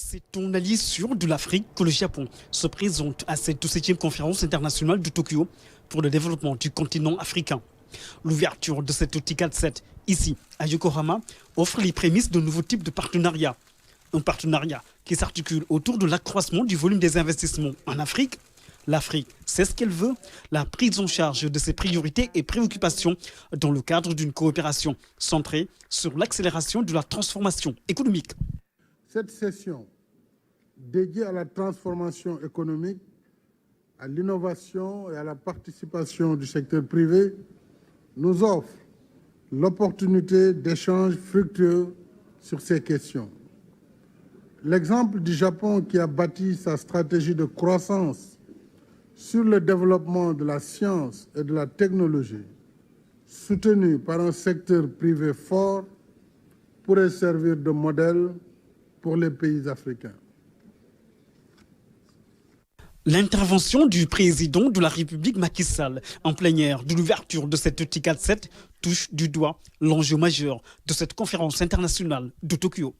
C'est en allié sûr de l'Afrique que le Japon se présente à cette 7e conférence internationale de Tokyo pour le développement du continent africain. L'ouverture de cette TICAD7 ici à Yokohama offre les prémices d'un nouveau type de partenariat. Un partenariat qui s'articule autour de l'accroissement du volume des investissements en Afrique. L'Afrique sait ce qu'elle veut, la prise en charge de ses priorités et préoccupations dans le cadre d'une coopération centrée sur l'accélération de la transformation économique. Cette session dédiée à la transformation économique, à l'innovation et à la participation du secteur privé nous offre l'opportunité d'échanges fructueux sur ces questions. L'exemple du Japon qui a bâti sa stratégie de croissance sur le développement de la science et de la technologie, soutenu par un secteur privé fort, pourrait servir de modèle pour les pays africains. L'intervention du président de la République Macky Sall en plénière de l'ouverture de cette TICAD7 touche du doigt l'enjeu majeur de cette conférence internationale de Tokyo.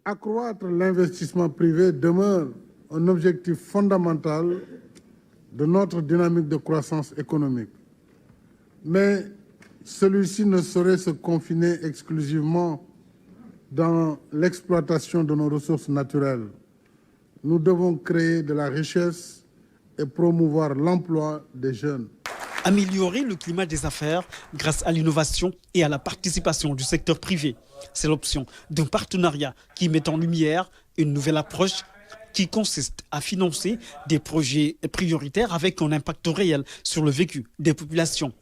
Accroître l'investissement privé demeure un objectif fondamental de notre dynamique de croissance économique. Mais celui-ci ne saurait se confiner exclusivement dans l'exploitation de nos ressources naturelles. Nous devons créer de la richesse et promouvoir l'emploi des jeunes. Améliorer le climat des affaires grâce à l'innovation et à la participation du secteur privé. C'est l'option d'un partenariat qui met en lumière une nouvelle approche qui consiste à financer des projets prioritaires avec un impact réel sur le vécu des populations.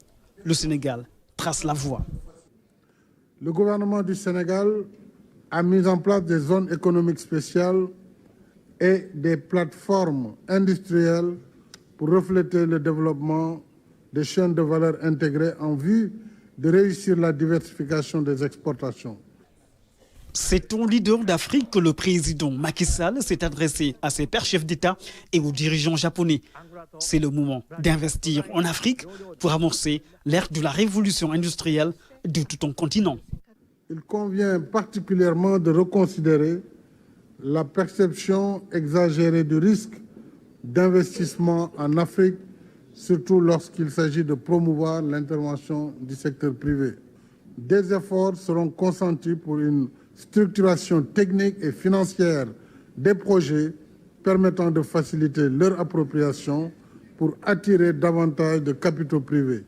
Le Sénégal trace la voie. Le gouvernement du Sénégal a mis en place des zones économiques spéciales et des plateformes industrielles pour refléter le développement des chaînes de valeur intégrées en vue de réussir la diversification des exportations. C'est au leader d'Afrique que le président Macky Sall s'est adressé à ses pairs chefs d'État et aux dirigeants japonais. C'est le moment d'investir en Afrique pour amorcer l'ère de la révolution industrielle de tout un continent. Il convient particulièrement de reconsidérer la perception exagérée du risque d'investissement en Afrique, surtout lorsqu'il s'agit de promouvoir l'intervention du secteur privé. Des efforts seront consentis pour une structuration technique et financière des projets permettant de faciliter leur appropriation pour attirer davantage de capitaux privés.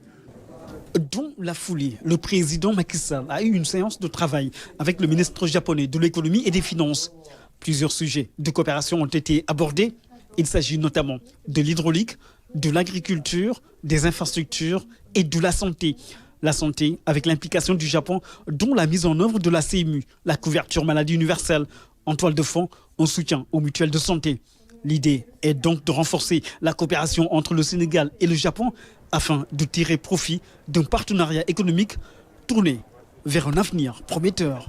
Dans la foulée, le président Macky Sall a eu une séance de travail avec le ministre japonais de l'économie et des finances. Plusieurs sujets de coopération ont été abordés. Il s'agit notamment de l'hydraulique, de l'agriculture, des infrastructures et de la santé. La santé avec l'implication du Japon dont la mise en œuvre de la CMU, la couverture maladie universelle, en toile de fond, un soutien aux mutuelles de santé. L'idée est donc de renforcer la coopération entre le Sénégal et le Japon afin de tirer profit d'un partenariat économique tourné vers un avenir prometteur.